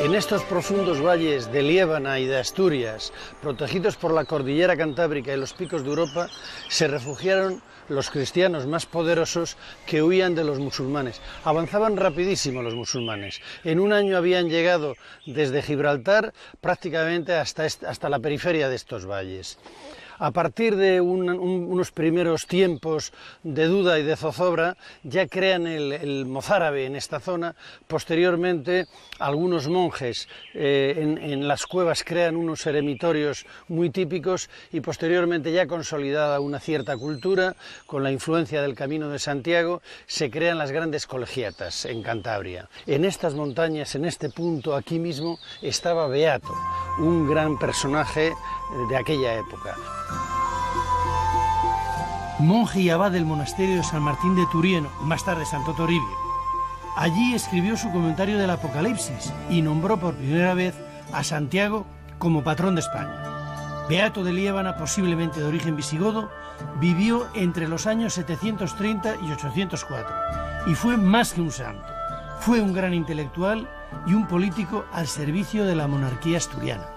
En estos profundos valles de Liébana y de Asturias, protegidos por la cordillera cantábrica y los picos de Europa, se refugiaron los cristianos más poderosos que huían de los musulmanes. Avanzaban rapidísimo los musulmanes. En un año habían llegado desde Gibraltar prácticamente hasta la periferia de estos valles. A partir de unos primeros tiempos de duda y de zozobra, ya crean el mozárabe en esta zona. Posteriormente, algunos monjes en las cuevas crean unos eremitorios muy típicos y posteriormente, ya consolidada una cierta cultura, con la influencia del Camino de Santiago, se crean las grandes colegiatas en Cantabria. En estas montañas, en este punto, aquí mismo, estaba Beato, un gran personaje de aquella época. Monje y abad del monasterio de San Martín de Turieno, más tarde Santo Toribio. Allí escribió su comentario del Apocalipsis y nombró por primera vez a Santiago como patrón de España. Beato de Liébana, posiblemente de origen visigodo, vivió entre los años 730 y 804 y fue más que un santo. Fue un gran intelectual y un político al servicio de la monarquía asturiana.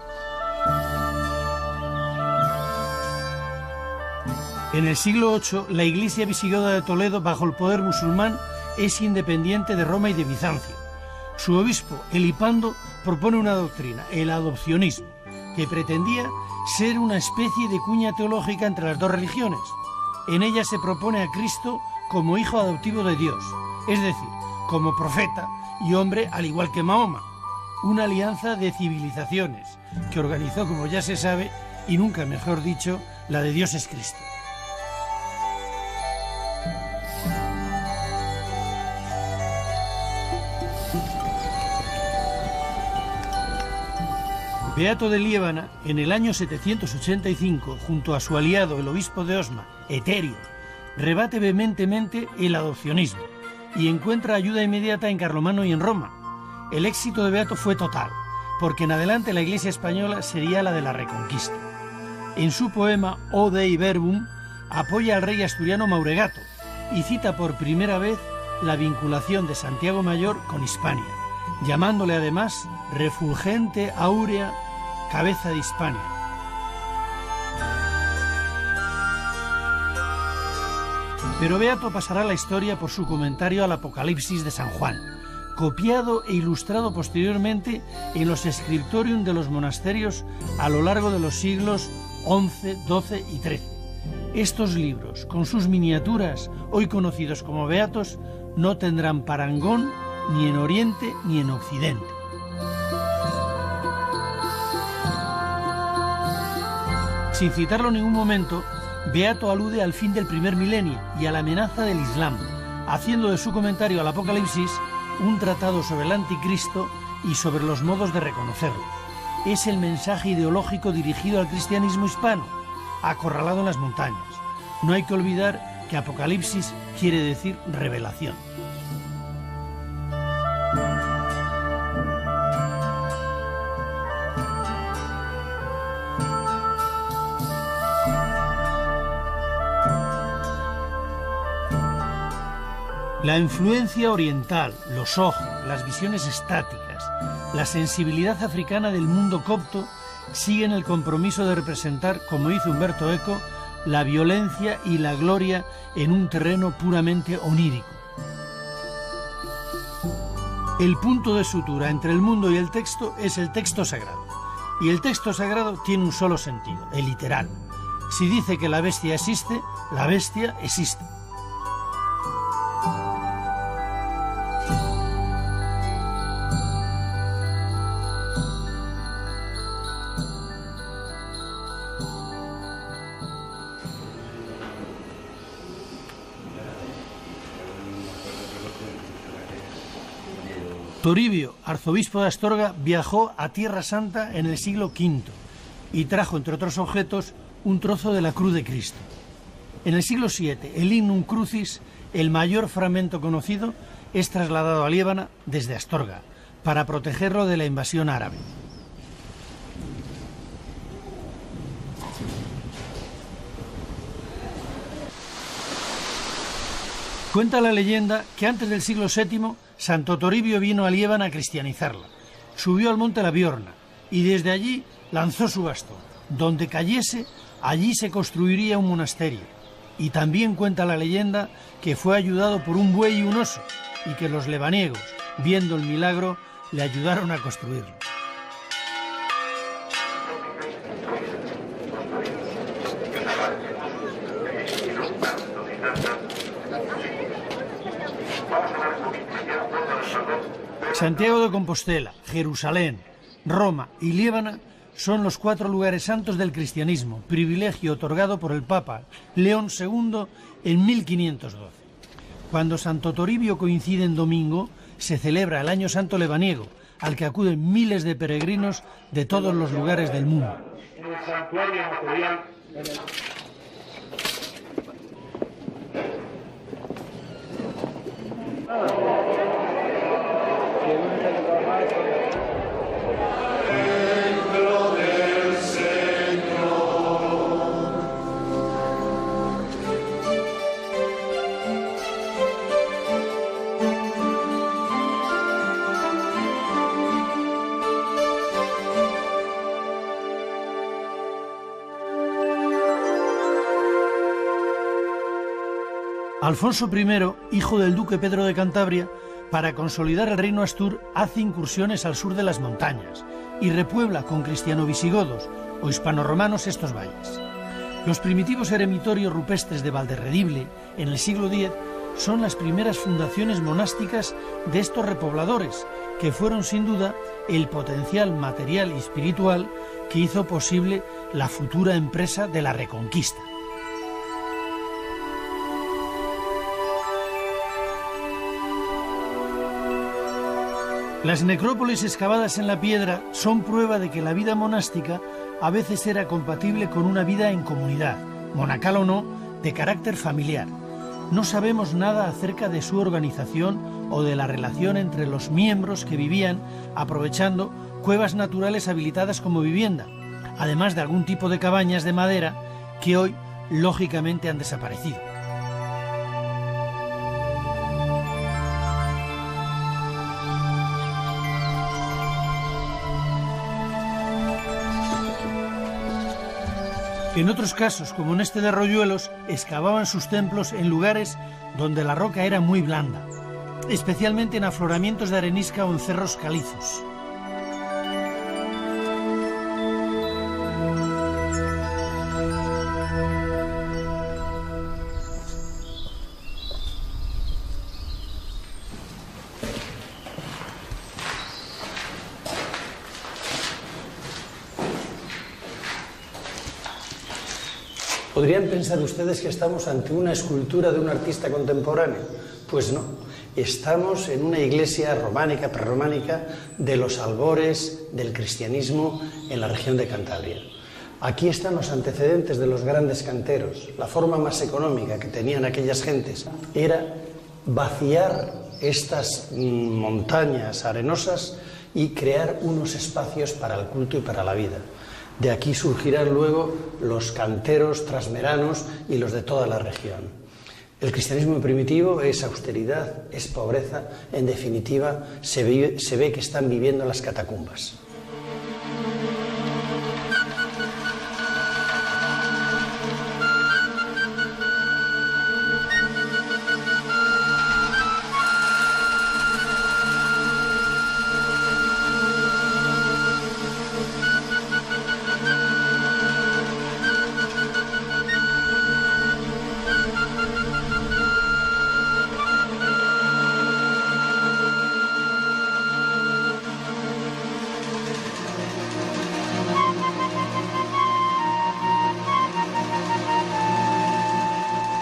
En el siglo VIII, la Iglesia visigoda de Toledo, bajo el poder musulmán, es independiente de Roma y de Bizancio. Su obispo, Elipando, propone una doctrina, el adopcionismo, que pretendía ser una especie de cuña teológica entre las dos religiones. En ella se propone a Cristo como hijo adoptivo de Dios, es decir, como profeta y hombre al igual que Mahoma. Una alianza de civilizaciones que organizó, como ya se sabe, y nunca mejor dicho, la de Dios es Cristo. Beato de Liébana, en el año 785, junto a su aliado el obispo de Osma, Eterio, rebate vehementemente el adopcionismo y encuentra ayuda inmediata en Carlomagno y en Roma. El éxito de Beato fue total, porque en adelante la Iglesia española sería la de la Reconquista. En su poema O Dei Verbum apoya al rey asturiano Mauregato y cita por primera vez la vinculación de Santiago Mayor con Hispania, llamándole además refulgente áurea cabeza de Hispania. Pero Beato pasará a la historia por su comentario al Apocalipsis de San Juan, copiado e ilustrado posteriormente en los scriptorium de los monasterios a lo largo de los siglos XI, XII y XIII. Estos libros, con sus miniaturas, hoy conocidos como beatos, no tendrán parangón ni en Oriente ni en Occidente. Sin citarlo en ningún momento, Beato alude al fin del primer milenio y a la amenaza del Islam, haciendo de su comentario al Apocalipsis un tratado sobre el anticristo y sobre los modos de reconocerlo. Es el mensaje ideológico dirigido al cristianismo hispano, acorralado en las montañas. No hay que olvidar que Apocalipsis quiere decir revelación. La influencia oriental, los ojos, las visiones estáticas, la sensibilidad africana del mundo copto siguen el compromiso de representar, como hizo Umberto Eco, la violencia y la gloria en un terreno puramente onírico. El punto de sutura entre el mundo y el texto es el texto sagrado. Y el texto sagrado tiene un solo sentido, el literal. Si dice que la bestia existe, la bestia existe. Toribio, arzobispo de Astorga, viajó a Tierra Santa en el siglo V y trajo, entre otros objetos, un trozo de la cruz de Cristo. En el siglo VII, el Lignum Crucis, el mayor fragmento conocido, es trasladado a Liébana desde Astorga, para protegerlo de la invasión árabe. Cuenta la leyenda que antes del siglo VII, Santo Toribio vino a Liébana a cristianizarla. subió al monte La Biorna y desde allí lanzó su bastón. Donde cayese, allí se construiría un monasterio. Y también cuenta la leyenda que fue ayudado por un buey y un oso, y que los lebaniegos, viendo el milagro, le ayudaron a construirlo. Santiago de Compostela, Jerusalén, Roma y Liébana son los 4 lugares santos del cristianismo, privilegio otorgado por el Papa León II en 1512. Cuando Santo Toribio coincide en domingo, se celebra el Año Santo Lebaniego, al que acuden miles de peregrinos de todos los lugares del mundo. Alfonso I, hijo del duque Pedro de Cantabria, para consolidar el reino astur, hace incursiones al sur de las montañas y repuebla con cristiano-visigodos o hispano-romanos estos valles. Los primitivos eremitorios rupestres de Valderredible, en el siglo X, son las primeras fundaciones monásticas de estos repobladores, que fueron sin duda el potencial material y espiritual que hizo posible la futura empresa de la Reconquista. Las necrópolis excavadas en la piedra son prueba de que la vida monástica a veces era compatible con una vida en comunidad, monacal o no, de carácter familiar. No sabemos nada acerca de su organización o de la relación entre los miembros que vivían aprovechando cuevas naturales habilitadas como vivienda, además de algún tipo de cabañas de madera que hoy lógicamente han desaparecido. En otros casos, como en este de Arroyuelos, excavaban sus templos en lugares donde la roca era muy blanda, especialmente en afloramientos de arenisca o en cerros calizos. ¿Podrían pensar ustedes que estamos ante una escultura de un artista contemporáneo? Pues no, estamos en una iglesia románica, prerrománica, de los albores del cristianismo en la región de Cantabria. Aquí están los antecedentes de los grandes canteros. La forma más económica que tenían aquellas gentes era vaciar estas montañas arenosas y crear unos espacios para el culto y para la vida. De aquí surgirán luego los canteros transmeranos y los de toda la región. El cristianismo primitivo es austeridad, es pobreza, en definitiva se ve que están viviendo las catacumbas.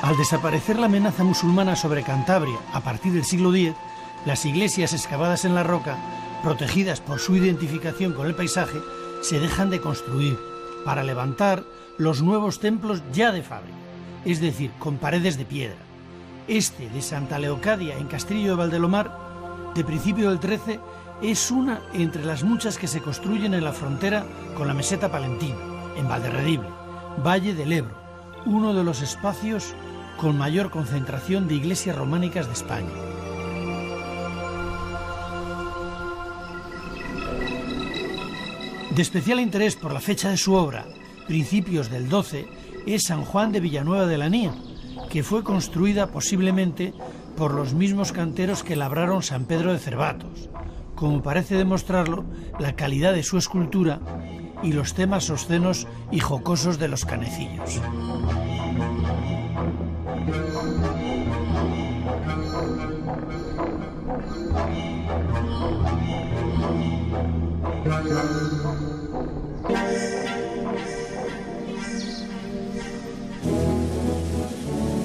Al desaparecer la amenaza musulmana sobre Cantabria a partir del siglo X, las iglesias excavadas en la roca, protegidas por su identificación con el paisaje, se dejan de construir para levantar los nuevos templos ya de fábrica, es decir, con paredes de piedra. Este de Santa Leocadia en Castillo de Valdelomar, de principio del XIII, es una entre las muchas que se construyen en la frontera con la meseta palentina, en Valderredible, Valle del Ebro, uno de los espacios con mayor concentración de iglesias románicas de España. De especial interés por la fecha de su obra, principios del 12, es San Juan de Villanueva de la Nia, que fue construida posiblemente por los mismos canteros que labraron San Pedro de Cervatos, como parece demostrarlo la calidad de su escultura y los temas obscenos y jocosos de los canecillos.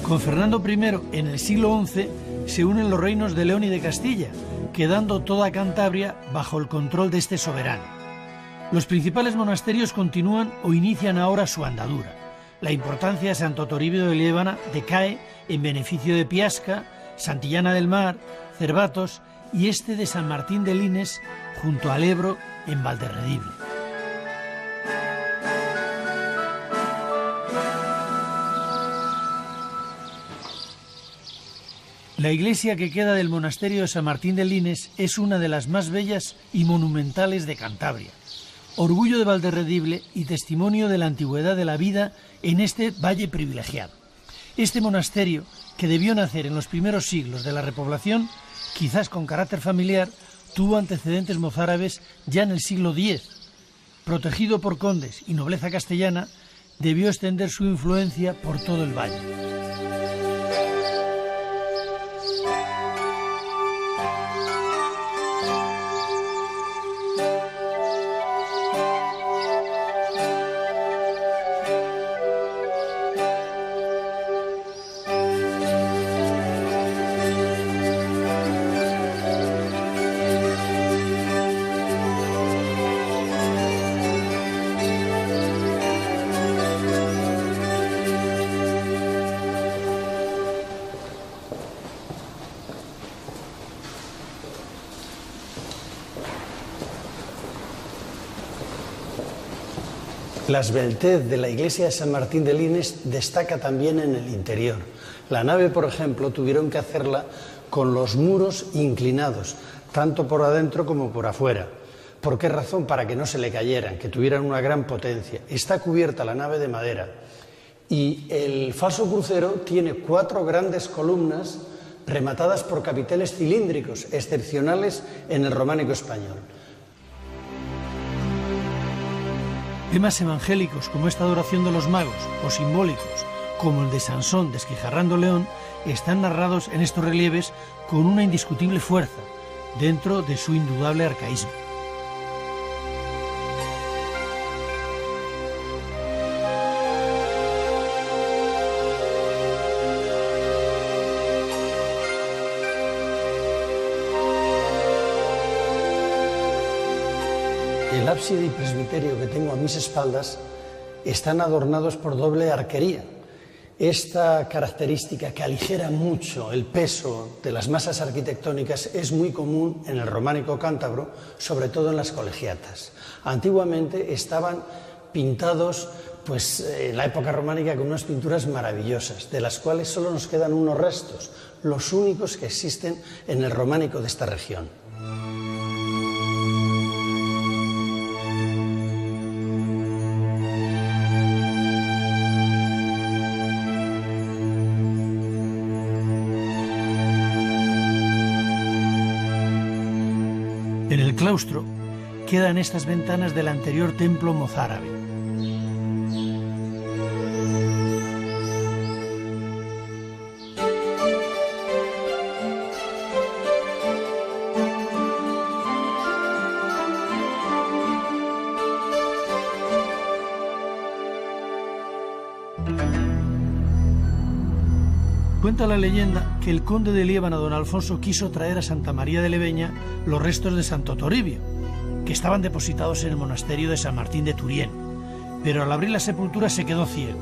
Con Fernando I, en el siglo XI, se unen los reinos de León y de Castilla, quedando toda Cantabria bajo el control de este soberano. Los principales monasterios continúan o inician ahora su andadura. La importancia de Santo Toribio de Liébana decae en beneficio de Piasca, Santillana del Mar, Cervatos y este de San Martín de Lines, junto al Ebro, en Valderredible. La iglesia que queda del monasterio de San Martín de Lines es una de las más bellas y monumentales de Cantabria, orgullo de Valderredible y testimonio de la antigüedad de la vida en este valle privilegiado. Este monasterio, que debió nacer en los primeros siglos de la repoblación, quizás con carácter familiar, tuvo antecedentes mozárabes ya en el siglo X. Protegido por condes y nobleza castellana, debió extender su influencia por todo el valle. La esbeltez de la iglesia de San Martín de Lines destaca también en el interior. La nave, por ejemplo, tuvieron que hacerla con los muros inclinados, tanto por adentro como por afuera. ¿Por qué razón? Para que no se le cayeran, que tuvieran una gran potencia. Está cubierta la nave de madera y el falso crucero tiene 4 grandes columnas rematadas por capiteles cilíndricos, excepcionales en el románico español. Temas evangélicos como esta adoración de los magos o simbólicos como el de Sansón desquijarrando león están narrados en estos relieves con una indiscutible fuerza dentro de su indudable arcaísmo. El ábside y presbiterio que tengo a mis espaldas están adornados por doble arquería. Esta característica que aligera mucho el peso de las masas arquitectónicas es muy común en el románico cántabro, sobre todo en las colegiatas. Antiguamente estaban pintados en la época románica con unas pinturas maravillosas, de las cuales solo nos quedan unos restos, los únicos que existen en el románico de esta región. En el claustro quedan estas ventanas del anterior templo mozárabe. Cuenta la leyenda que el conde de Liébana, don Alfonso, quiso traer a Santa María de Leveña los restos de Santo Toribio, que estaban depositados en el monasterio de San Martín de Turién, pero al abrir la sepultura se quedó ciego.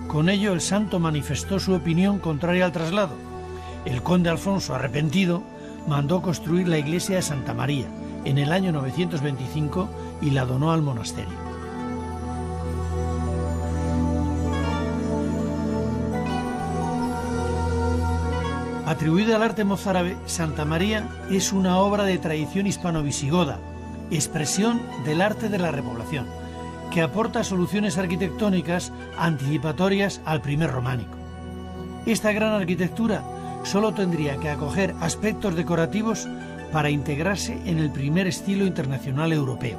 Con ello el santo manifestó su opinión contraria al traslado. El conde Alfonso, arrepentido, mandó construir la iglesia de Santa María en el año 925 y la donó al monasterio. Atribuida al arte mozárabe, Santa María es una obra de tradición hispano-visigoda, expresión del arte de la repoblación, que aporta soluciones arquitectónicas anticipatorias al primer románico. Esta gran arquitectura solo tendría que acoger aspectos decorativos para integrarse en el primer estilo internacional europeo.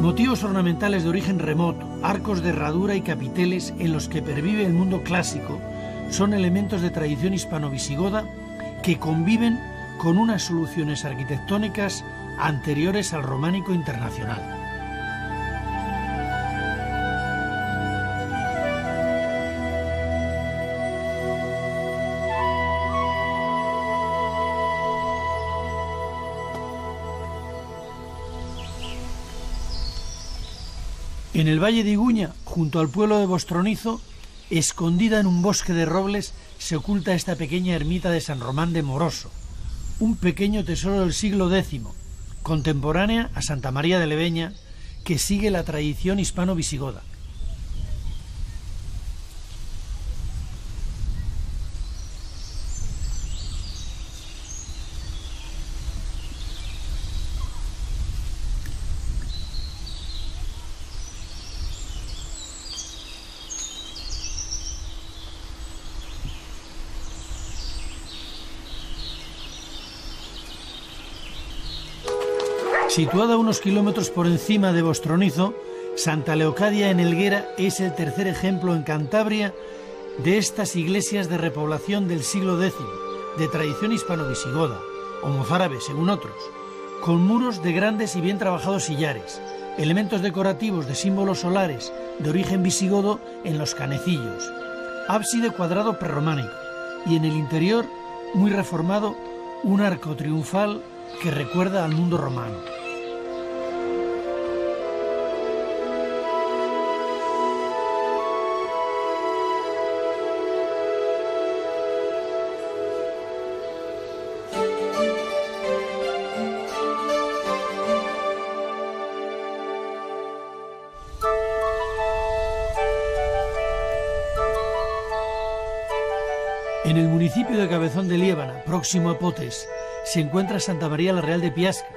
Motivos ornamentales de origen remoto, arcos de herradura y capiteles en los que pervive el mundo clásico son elementos de tradición hispano-visigoda que conviven con unas soluciones arquitectónicas anteriores al románico internacional. En el valle de Iguña, junto al pueblo de Bostronizo, escondida en un bosque de robles, se oculta esta pequeña ermita de San Román de Moroso, un pequeño tesoro del siglo X, contemporánea a Santa María de Leveña, que sigue la tradición hispano-visigoda. Situada a unos kilómetros por encima de Bostronizo, Santa Leocadia en Helguera es el tercer ejemplo en Cantabria de estas iglesias de repoblación del siglo X, de tradición hispano-visigoda, o mozárabe según otros, con muros de grandes y bien trabajados sillares, elementos decorativos de símbolos solares de origen visigodo en los canecillos, ábside cuadrado prerrománico y en el interior, muy reformado, un arco triunfal que recuerda al mundo romano. En el municipio de Cabezón de Liébana, próximo a Potes, se encuentra Santa María la Real de Piasca,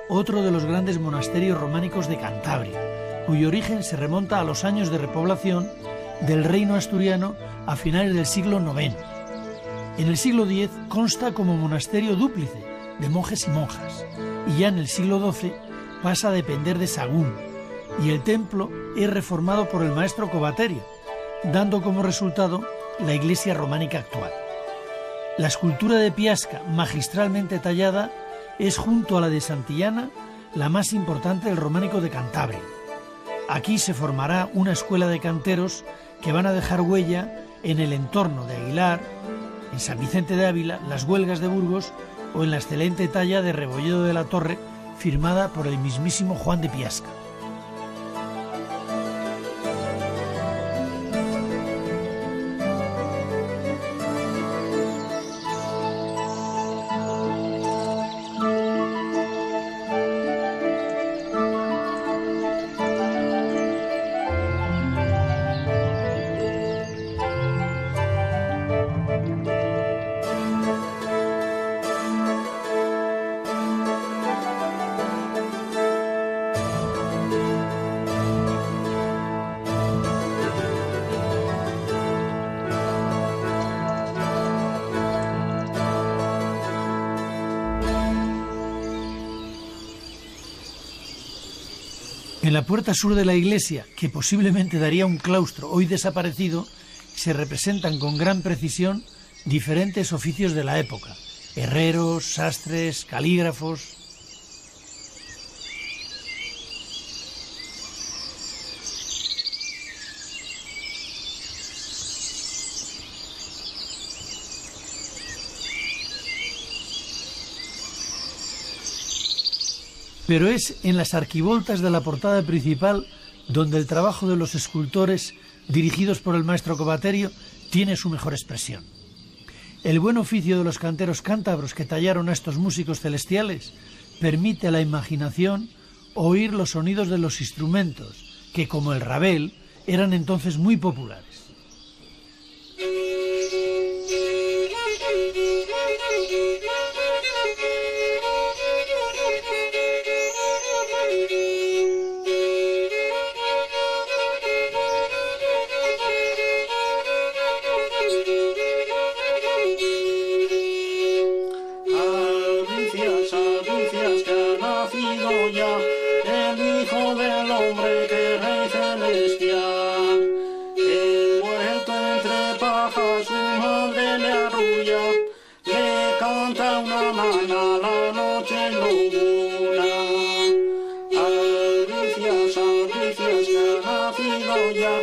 otro de los grandes monasterios románicos de Cantabria, cuyo origen se remonta a los años de repoblación del reino asturiano a finales del siglo IX. En el siglo X consta como monasterio dúplice de monjes y monjas, y ya en el siglo XII pasa a depender de Sagún, y el templo es reformado por el maestro Covaterio, dando como resultado la iglesia románica actual. La escultura de Piasca, magistralmente tallada, es junto a la de Santillana la más importante del románico de Cantabria. Aquí se formará una escuela de canteros que van a dejar huella en el entorno de Aguilar, en San Vicente de Ávila, las Huelgas de Burgos o en la excelente talla de Rebolledo de la Torre firmada por el mismísimo Juan de Piasca. En la puerta sur de la iglesia, que posiblemente daría un claustro hoy desaparecido, se representan con gran precisión diferentes oficios de la época: herreros, sastres, calígrafos. Pero es en las arquivoltas de la portada principal donde el trabajo de los escultores, dirigidos por el maestro Covaterio, tiene su mejor expresión. El buen oficio de los canteros cántabros que tallaron a estos músicos celestiales permite a la imaginación oír los sonidos de los instrumentos, que, como el rabel, eran entonces muy populares. canta una mañana la noche luna. Albricias, albricias, que ha nacido ya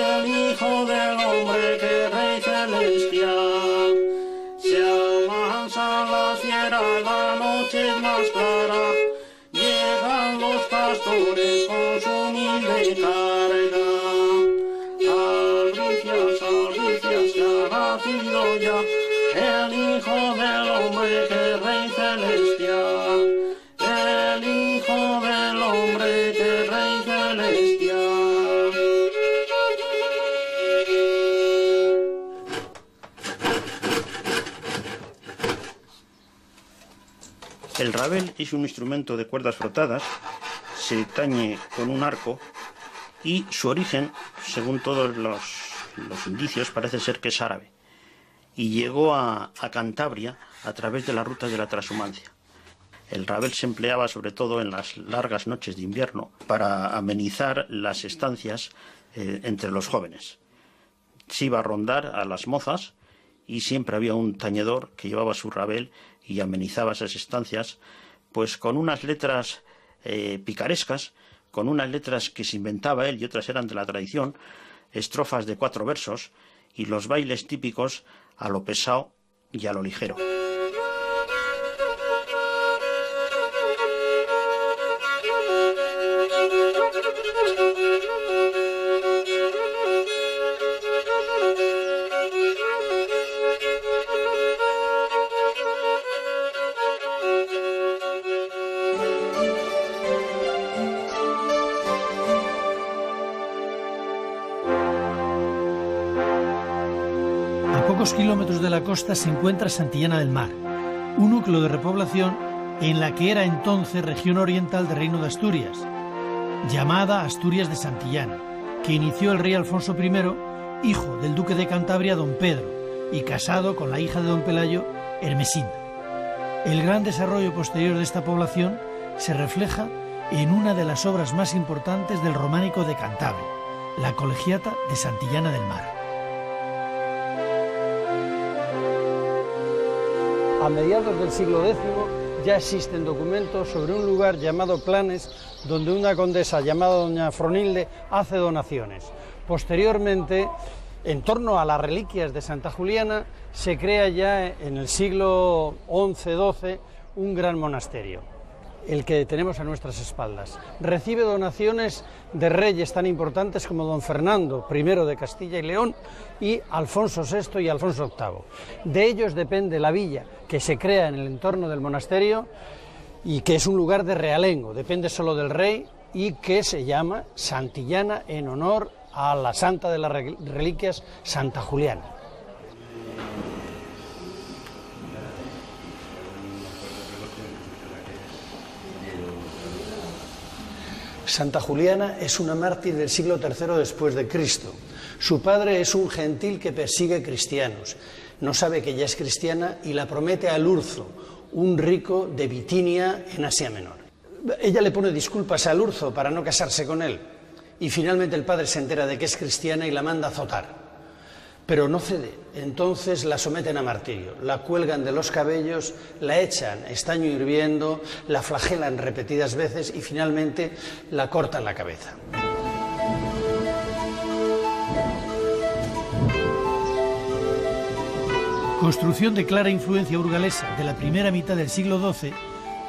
el Hijo del Hombre, que Rey celestial. Se amansan las fieras, la noche es más clara, llegan los pastores con su humilde carga. Albricias, albricias, que ha nacido ya el Hijo del Hombre, que Rey celestial. El Hijo del Hombre, que Rey celestial. El rabel es un instrumento de cuerdas frotadas, se tañe con un arco y su origen, según todos los indicios, parece ser que es árabe y llegó a Cantabria a través de las rutas de la transhumancia. El rabel se empleaba sobre todo en las largas noches de invierno para amenizar las estancias entre los jóvenes. Se iba a rondar a las mozas y siempre había un tañedor que llevaba su rabel y amenizaba esas estancias, pues con unas letras picarescas, con unas letras que se inventaba él y otras eran de la tradición, estrofas de 4 versos y los bailes típicos a lo pesado y a lo ligero. A pocos kilómetros de la costa se encuentra Santillana del Mar, un núcleo de repoblación en la que era entonces región oriental del Reino de Asturias, llamada Asturias de Santillana, que inició el rey Alfonso I, hijo del duque de Cantabria don Pedro, y casado con la hija de don Pelayo, Hermesinda. El gran desarrollo posterior de esta población se refleja en una de las obras más importantes del románico de Cantabria, la Colegiata de Santillana del Mar. A mediados del siglo X ya existen documentos sobre un lugar llamado Planes, donde una condesa llamada doña Fronilde hace donaciones. Posteriormente, en torno a las reliquias de Santa Juliana, se crea ya en el siglo XI-XII un gran monasterio, el que tenemos a nuestras espaldas. Recibe donaciones de reyes tan importantes como don Fernando I de Castilla y León y Alfonso VI y Alfonso VIII. De ellos depende la villa que se crea en el entorno del monasterio y que es un lugar de realengo, depende solo del rey y que se llama Santillana en honor a la santa de las reliquias, Santa Juliana. Santa Juliana es una mártir del siglo III después de Cristo. Su padre es un gentil que persigue cristianos. No sabe que ella es cristiana y la promete a Lurzo, un rico de Bitinia en Asia Menor. Ella le pone disculpas a Lurzo para no casarse con él y finalmente el padre se entera de que es cristiana y la manda a azotar. Pero no cede, entonces la someten a martirio, la cuelgan de los cabellos, la echan estaño hirviendo, la flagelan repetidas veces y finalmente la cortan la cabeza. Construcción de clara influencia burgalesa de la primera mitad del siglo XII,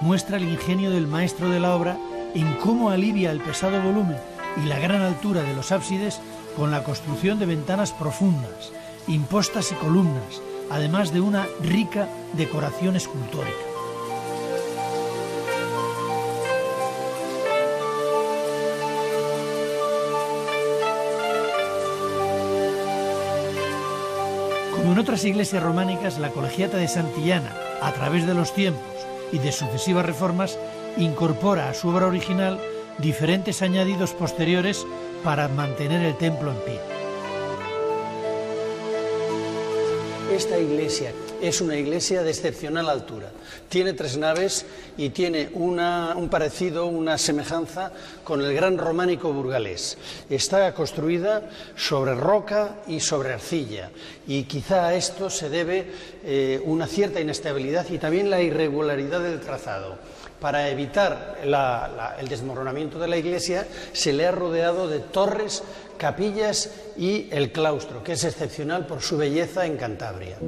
muestra el ingenio del maestro de la obra en cómo alivia el pesado volumen y la gran altura de los ábsides con la construcción de ventanas profundas, impostas y columnas, además de una rica decoración escultórica. Como en otras iglesias románicas, la Colegiata de Santillana, a través de los tiempos y de sucesivas reformas, incorpora a su obra original diferentes añadidos posteriores para mantener el templo en pie. Esta iglesia es una iglesia de excepcional altura. Tiene 3 naves y tiene un parecido, una semejanza con el gran románico burgalés. Está construida sobre roca y sobre arcilla, y quizá a esto se debe una cierta inestabilidad y también la irregularidad del trazado. Para evitar el desmoronamiento de la iglesia, se le ha rodeado de torres, capillas y el claustro, que es excepcional por su belleza en Cantabria.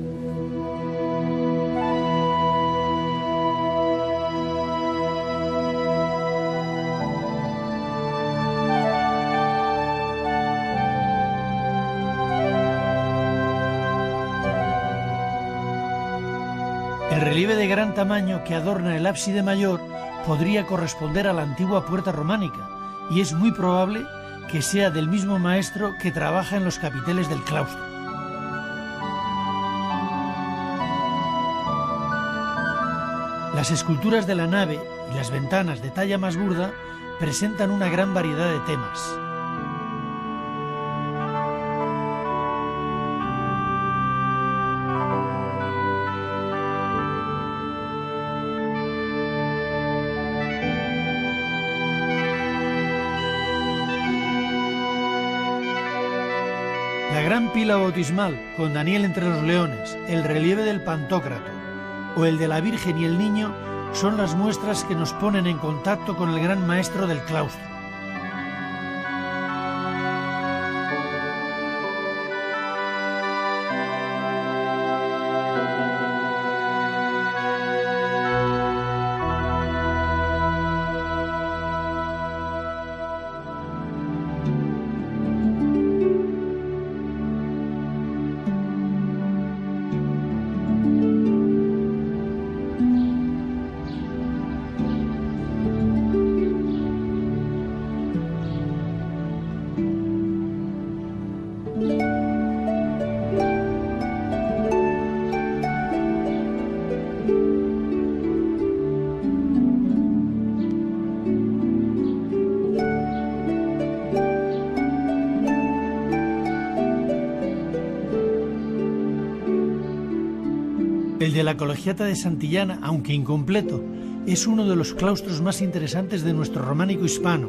El relieve de gran tamaño que adorna el ábside mayor podría corresponder a la antigua puerta románica, y es muy probable que sea del mismo maestro que trabaja en los capiteles del claustro. Las esculturas de la nave y las ventanas de talla más burda presentan una gran variedad de temas. La gran pila bautismal con Daniel entre los leones, el relieve del Pantócrato o el de la Virgen y el Niño son las muestras que nos ponen en contacto con el gran maestro del claustro. El de la Colegiata de Santillana, aunque incompleto, es uno de los claustros más interesantes de nuestro románico hispano.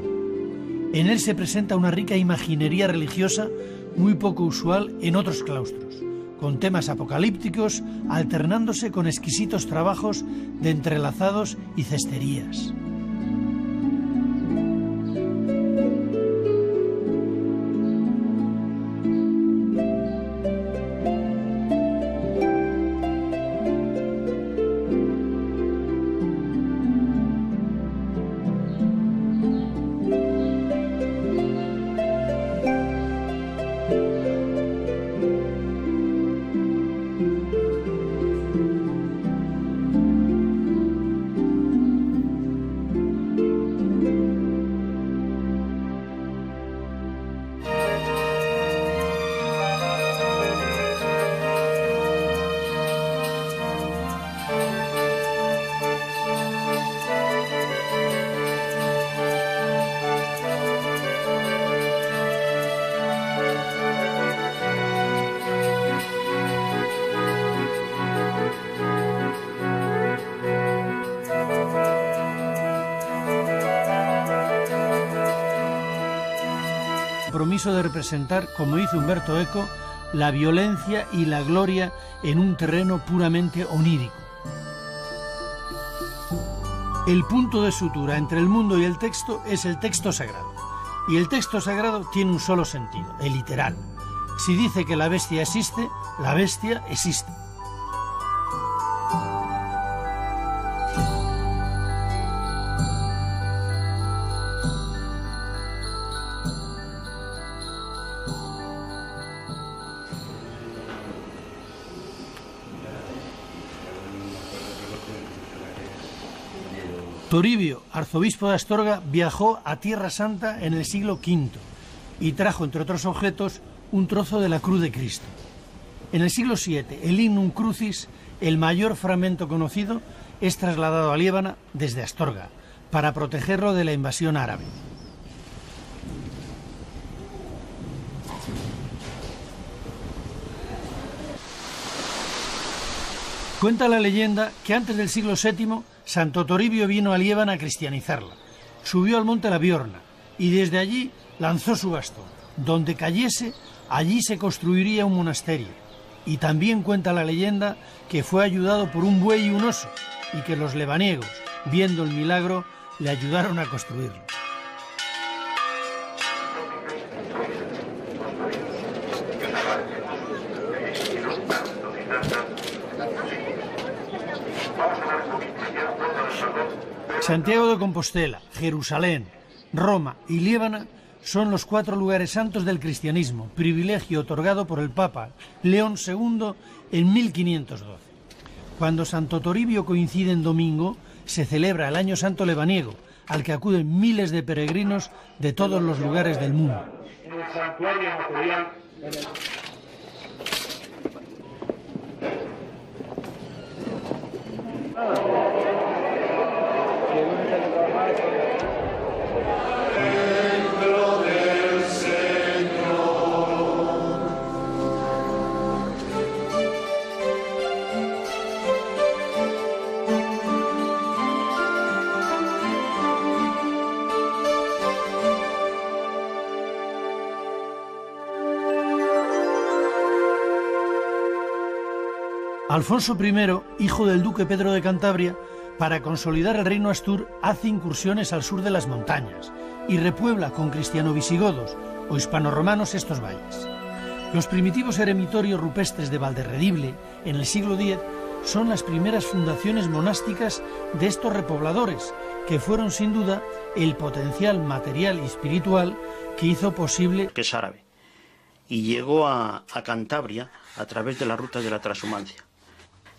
En él se presenta una rica imaginería religiosa muy poco usual en otros claustros, con temas apocalípticos alternándose con exquisitos trabajos de entrelazados y cesterías. Compromiso de representar, como hizo Humberto Eco, la violencia y la gloria en un terreno puramente onírico. El punto de sutura entre el mundo y el texto es el texto sagrado. Y el texto sagrado tiene un solo sentido, el literal. Si dice que la bestia existe, la bestia existe. Toribio, arzobispo de Astorga, viajó a Tierra Santa en el siglo V y trajo, entre otros objetos, un trozo de la cruz de Cristo. En el siglo VII, el Lignum Crucis, el mayor fragmento conocido, es trasladado a Liébana desde Astorga para protegerlo de la invasión árabe. Cuenta la leyenda que antes del siglo VII Santo Toribio vino a Liébana a cristianizarla. Subió al monte La Biorna y desde allí lanzó su bastón. Donde cayese, allí se construiría un monasterio. Y también cuenta la leyenda que fue ayudado por un buey y un oso, y que los lebaniegos, viendo el milagro, le ayudaron a construirlo. Santiago de Compostela, Jerusalén, Roma y Liébana son los 4 lugares santos del cristianismo, privilegio otorgado por el Papa León II en 1512. Cuando Santo Toribio coincide en domingo, se celebra el Año Santo Lebaniego, al que acuden miles de peregrinos de todos los lugares del mundo. Alfonso I, hijo del duque Pedro de Cantabria, para consolidar el reino astur, hace incursiones al sur de las montañas y repuebla con cristiano-visigodos o hispano-romanos estos valles. Los primitivos eremitorios rupestres de Valderredible, en el siglo X, son las primeras fundaciones monásticas de estos repobladores, que fueron sin duda el potencial material y espiritual que hizo posible que es árabe, y llegó a Cantabria a través de las rutas de la transhumancia.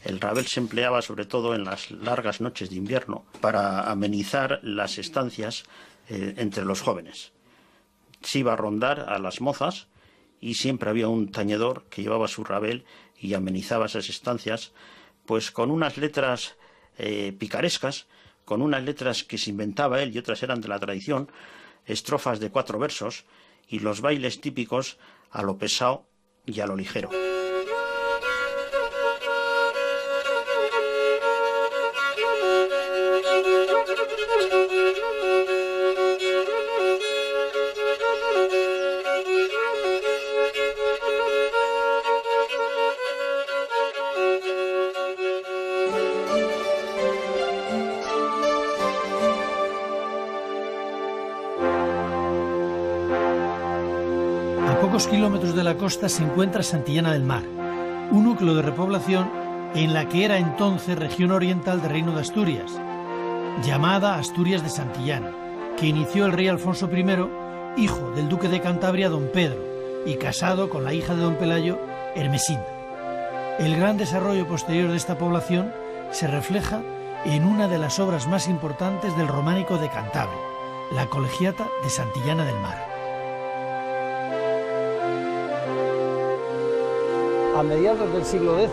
El rabel se empleaba sobre todo en las largas noches de invierno para amenizar las estancias entre los jóvenes. Se iba a rondar a las mozas y siempre había un tañedor que llevaba su rabel y amenizaba esas estancias, pues con unas letras picarescas, con unas letras que se inventaba él y otras eran de la tradición, estrofas de 4 versos y los bailes típicos a lo pesado y a lo ligero. A pocos kilómetros de la costa se encuentra Santillana del Mar, un núcleo de repoblación en la que era entonces región oriental del Reino de Asturias, llamada Asturias de Santillana, que inició el rey Alfonso I, hijo del duque de Cantabria don Pedro, y casado con la hija de don Pelayo, Hermesinda. El gran desarrollo posterior de esta población se refleja en una de las obras más importantes del románico de Cantabria, la Colegiata de Santillana del Mar. A mediados del siglo X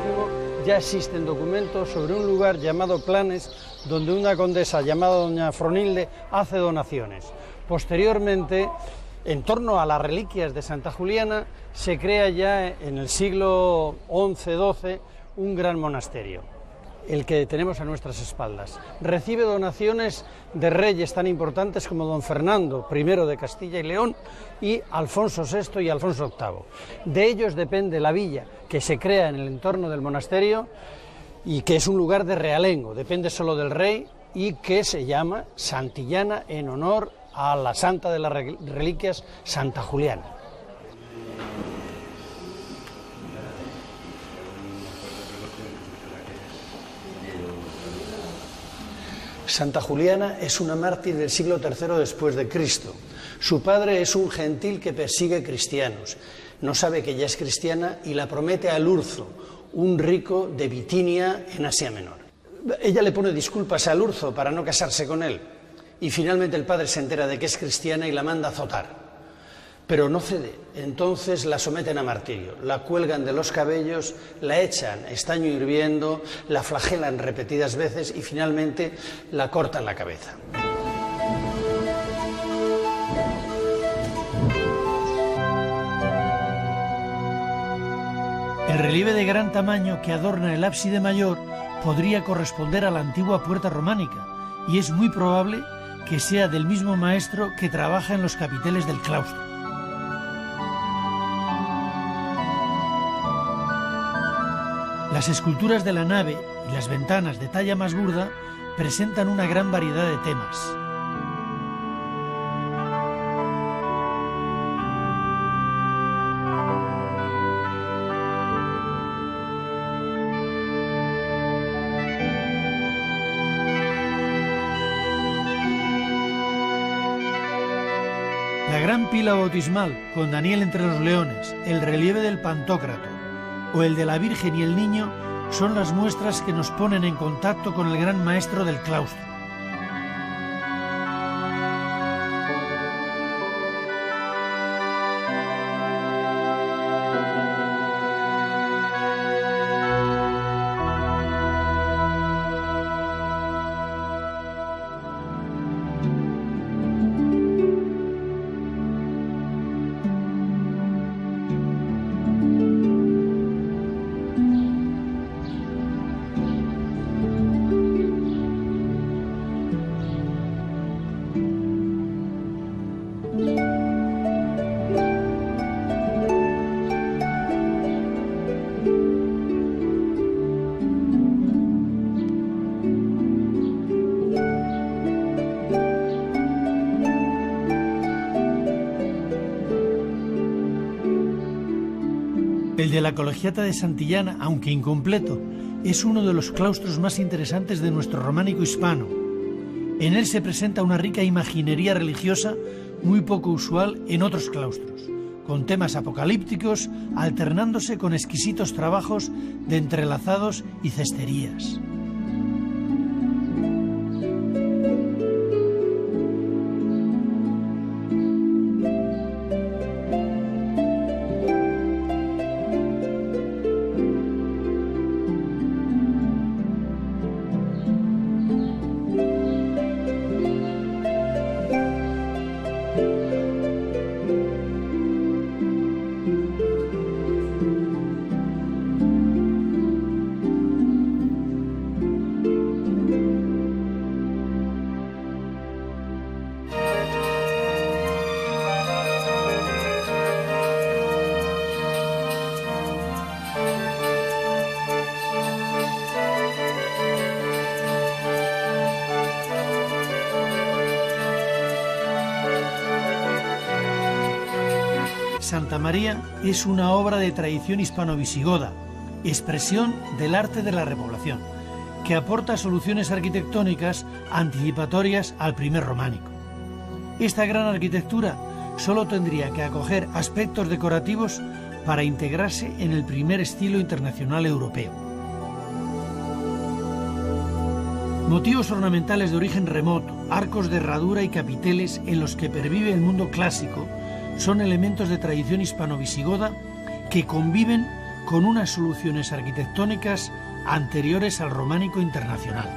ya existen documentos sobre un lugar llamado Planes, donde una condesa llamada doña Fronilde hace donaciones. Posteriormente, en torno a las reliquias de Santa Juliana, se crea ya en el siglo XI-XII un gran monasterio, el que tenemos a nuestras espaldas. Recibe donaciones de reyes tan importantes como don Fernando I de Castilla y León y Alfonso VI y Alfonso VIII. De ellos depende la villa que se crea en el entorno del monasterio y que es un lugar de realengo, depende solo del rey y que se llama Santillana en honor a la santa de las reliquias, Santa Juliana. Santa Juliana es una mártir del siglo III después de Cristo. Su padre es un gentil que persigue cristianos. No sabe que ella es cristiana y la promete a Lurzo, un rico de Bitinia en Asia Menor. Ella le pone disculpas a Lurzo para no casarse con él y finalmente el padre se entera de que es cristiana y la manda a azotar. Pero no cede, entonces la someten a martirio, la cuelgan de los cabellos, la echan estaño hirviendo, la flagelan repetidas veces y finalmente la cortan la cabeza. El relieve de gran tamaño que adorna el ábside mayor podría corresponder a la antigua puerta románica y es muy probable que sea del mismo maestro que trabaja en los capiteles del claustro. Las esculturas de la nave y las ventanas de talla más burda presentan una gran variedad de temas. La gran pila bautismal con Daniel entre los leones, el relieve del Pantócrato o el de la Virgen y el Niño son las muestras que nos ponen en contacto con el gran maestro del claustro. El de la Colegiata de Santillana, aunque incompleto, es uno de los claustros más interesantes de nuestro románico hispano. En él se presenta una rica imaginería religiosa muy poco usual en otros claustros, con temas apocalípticos alternándose con exquisitos trabajos de entrelazados y cesterías. Santa María es una obra de tradición hispano-visigoda, expresión del arte de la repoblación, que aporta soluciones arquitectónicas anticipatorias al primer románico. Esta gran arquitectura solo tendría que acoger aspectos decorativos para integrarse en el primer estilo internacional europeo. Motivos ornamentales de origen remoto, arcos de herradura y capiteles en los que pervive el mundo clásico son elementos de tradición hispano-visigoda que conviven con unas soluciones arquitectónicas anteriores al románico internacional.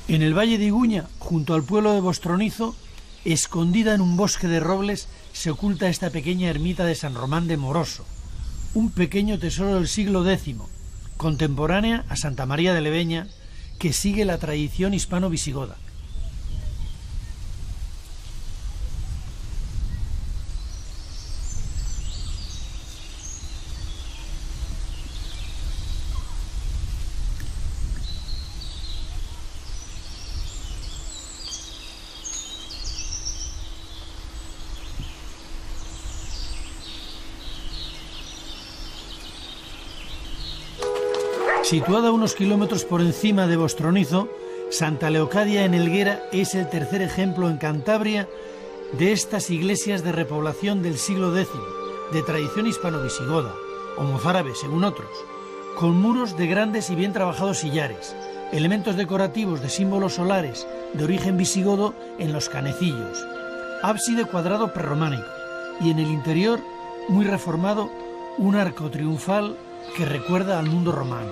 En el valle de Iguña, junto al pueblo de Bostronizo, escondida en un bosque de robles, se oculta esta pequeña ermita de San Román de Moroso, un pequeño tesoro del siglo X, contemporánea a Santa María de Leveña, que sigue la tradición hispano-visigoda. Situada a unos kilómetros por encima de Bostronizo, Santa Leocadia en Helguera es el tercer ejemplo en Cantabria de estas iglesias de repoblación del siglo X, de tradición hispano-visigoda, o mozárabe según otros, con muros de grandes y bien trabajados sillares, elementos decorativos de símbolos solares de origen visigodo en los canecillos, ábside cuadrado prerrománico y en el interior, muy reformado, un arco triunfal que recuerda al mundo romano.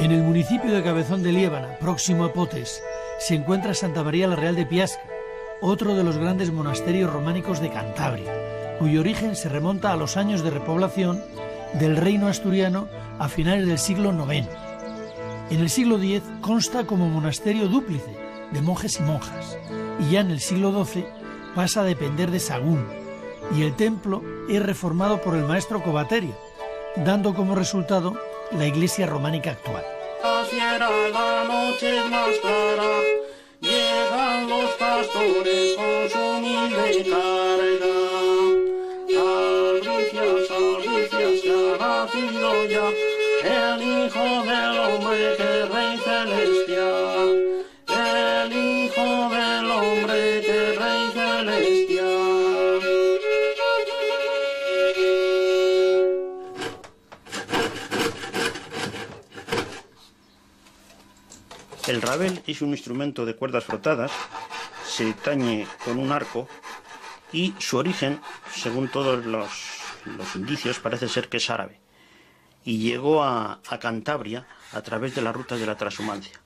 En el municipio de Cabezón de Liébana, próximo a Potes, se encuentra Santa María la Real de Piasca, otro de los grandes monasterios románicos de Cantabria, cuyo origen se remonta a los años de repoblación del reino asturiano a finales del siglo IX. En el siglo X consta como monasterio dúplice de monjes y monjas, y ya en el siglo XII pasa a depender de Sagún, y el templo es reformado por el maestro Covaterio, dando como resultado la iglesia románica actual. La noche es más clara, llegan los pastores con su humilde carga. Albricias, que ha nacido ya el Hijo del Hombre, que es Rey celestial. El Hijo del Hombre, que es Rey celestial. El rabel es un instrumento de cuerdas frotadas, se tañe con un arco y su origen, según todos los indicios, parece ser que es árabe y llegó a Cantabria a través de las rutas de la transhumancia.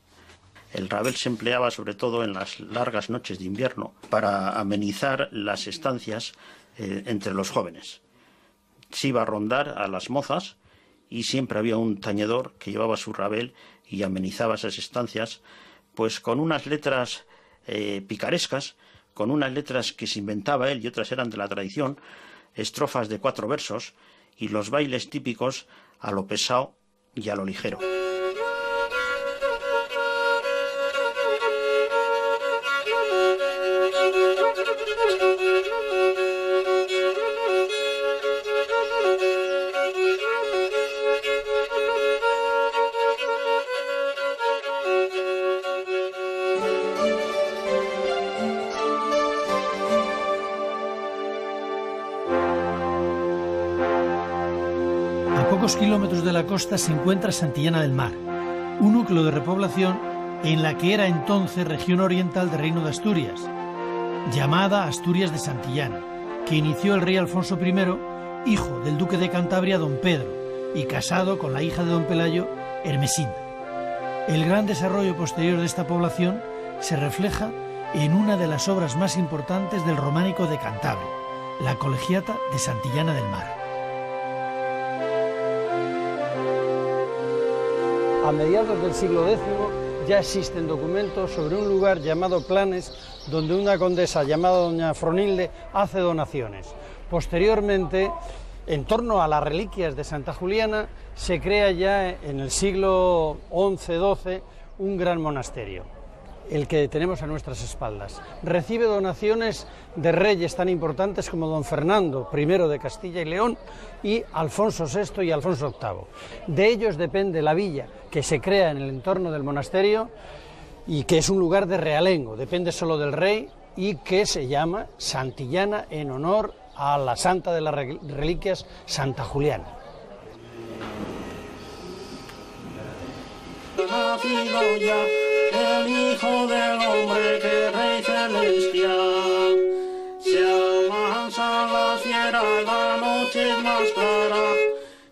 El rabel se empleaba sobre todo en las largas noches de invierno para amenizar las estancias entre los jóvenes. Se iba a rondar a las mozas y siempre había un tañedor que llevaba su rabel y amenizaba esas estancias, pues con unas letras picarescas, con unas letras que se inventaba él y otras eran de la tradición, estrofas de 4 versos y los bailes típicos a lo pesado y a lo ligero. A pocos kilómetros de la costa se encuentra Santillana del Mar, un núcleo de repoblación en la que era entonces región oriental del Reino de Asturias, llamada Asturias de Santillana, que inició el rey Alfonso I, hijo del duque de Cantabria don Pedro, y casado con la hija de don Pelayo, Hermesinda. El gran desarrollo posterior de esta población se refleja en una de las obras más importantes del románico de Cantabria, la Colegiata de Santillana del Mar. A mediados del siglo X ya existen documentos sobre un lugar llamado Planes, donde una condesa llamada doña Fronilde hace donaciones. Posteriormente, en torno a las reliquias de Santa Juliana, se crea ya en el siglo XI-XII un gran monasterio, el que tenemos a nuestras espaldas. Recibe donaciones de reyes tan importantes como don Fernando I de Castilla y León y Alfonso VI y Alfonso VIII. De ellos depende la villa que se crea en el entorno del monasterio y que es un lugar de realengo, depende solo del rey y que se llama Santillana en honor a la santa de las reliquias, Santa Juliana. Nacido ya el Hijo del Hombre, que es Rey celestial. Se amansan las fieras, la noche es más clara,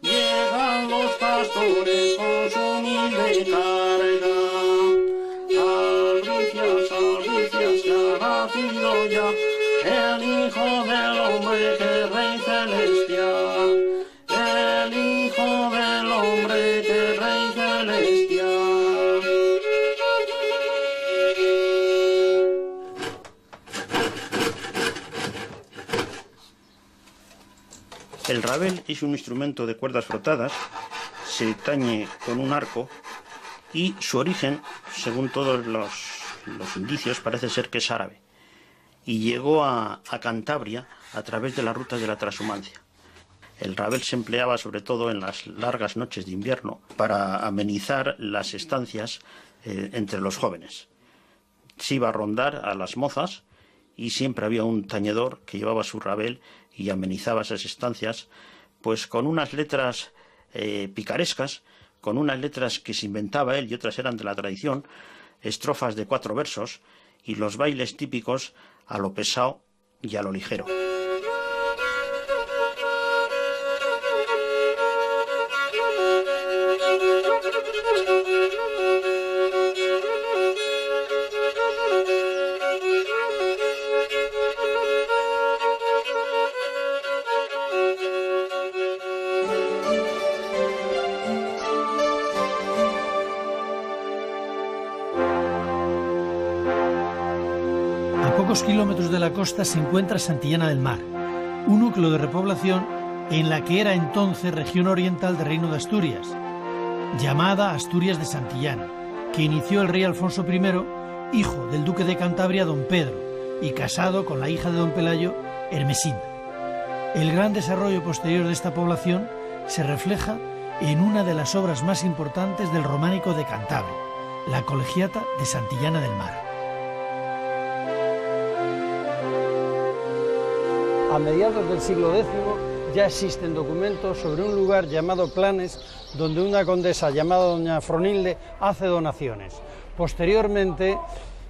llegan los pastores con su humilde carga. Albricias, que ha nacido ya el Hijo del Hombre, que es Rey celestial. El Hijo del Hombre, que es Rey celestial. El rabel es un instrumento de cuerdas frotadas, se tañe con un arco y su origen, según todos los indicios, parece ser que es árabe y llegó a Cantabria a través de las rutas de la transhumancia. El rabel se empleaba sobre todo en las largas noches de invierno para amenizar las estancias entre los jóvenes. Se iba a rondar a las mozas y siempre había un tañedor que llevaba su rabel y amenizaba esas estancias, pues con unas letras picarescas, con unas letras que se inventaba él y otras eran de la tradición, estrofas de 4 versos y los bailes típicos a lo pesado y a lo ligero. pocos kilómetros de la costa se encuentra Santillana del Mar, un núcleo de repoblación en la que era entonces región oriental del Reino de Asturias, llamada Asturias de Santillana, que inició el rey Alfonso I, hijo del duque de Cantabria don Pedro, y casado con la hija de don Pelayo, Hermesinda. El gran desarrollo posterior de esta población se refleja en una de las obras más importantes del románico de Cantabria, la Colegiata de Santillana del Mar. A mediados del siglo X ya existen documentos sobre un lugar llamado Planes, donde una condesa llamada doña Fronilde hace donaciones. Posteriormente,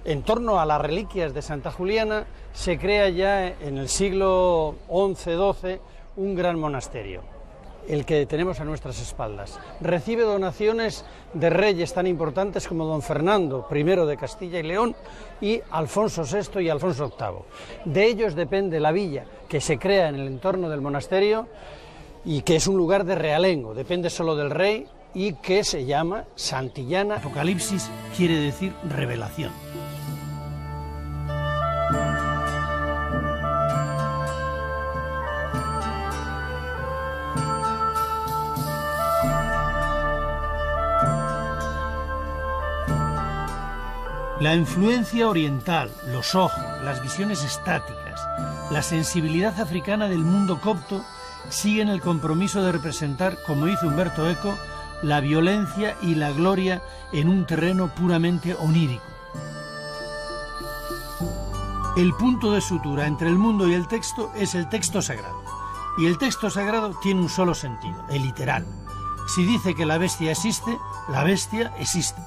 en torno a las reliquias de Santa Juliana, se crea ya en el siglo XI-XII un gran monasterio, el que tenemos a nuestras espaldas. Recibe donaciones de reyes tan importantes como don Fernando I de Castilla y León y Alfonso VI y Alfonso VIII. De ellos depende la villa que se crea en el entorno del monasterio y que es un lugar de realengo, depende solo del rey y que se llama Santillana. Apocalipsis quiere decir revelación. La influencia oriental, los ojos, las visiones estáticas, la sensibilidad africana del mundo copto siguen el compromiso de representar, como hizo Humberto Eco, la violencia y la gloria en un terreno puramente onírico. El punto de sutura entre el mundo y el texto es el texto sagrado. Y el texto sagrado tiene un solo sentido, el literal. Si dice que la bestia existe, la bestia existe.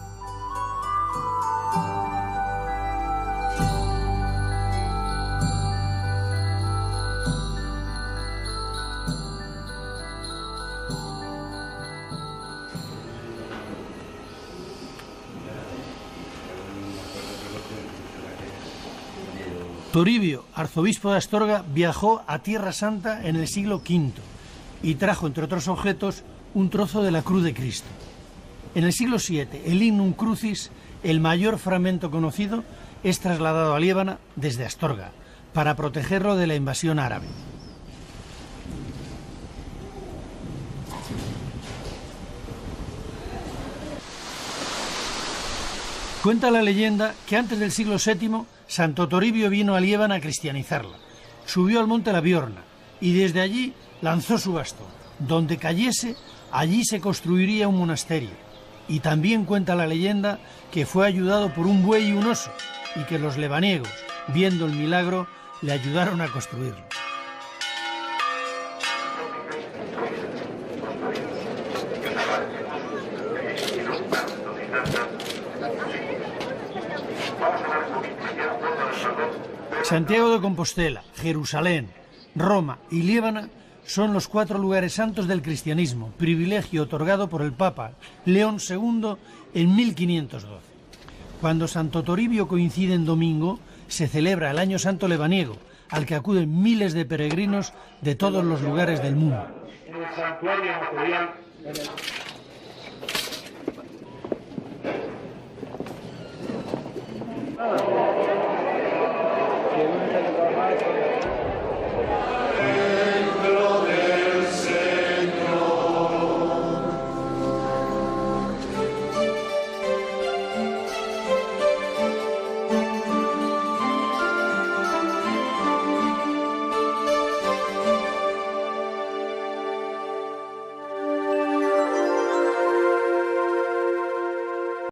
Toribio, arzobispo de Astorga, viajó a Tierra Santa en el siglo V y trajo, entre otros objetos, un trozo de la cruz de Cristo. En el siglo VII, el Lignum Crucis, el mayor fragmento conocido, es trasladado a Liébana desde Astorga, para protegerlo de la invasión árabe. Cuenta la leyenda que antes del siglo VII, Santo Toribio vino a Liébana a cristianizarla. Subió al monte La Biorna y desde allí lanzó su bastón. Donde cayese, allí se construiría un monasterio. Y también cuenta la leyenda que fue ayudado por un buey y un oso y que los lebaniegos, viendo el milagro, le ayudaron a construirlo. Santiago de Compostela, Jerusalén, Roma y Liébana son los 4 lugares santos del cristianismo, privilegio otorgado por el Papa León II en 1512. Cuando Santo Toribio coincide en domingo, se celebra el Año Santo Lebaniego, al que acuden miles de peregrinos de todos los lugares del mundo. En el santuario material,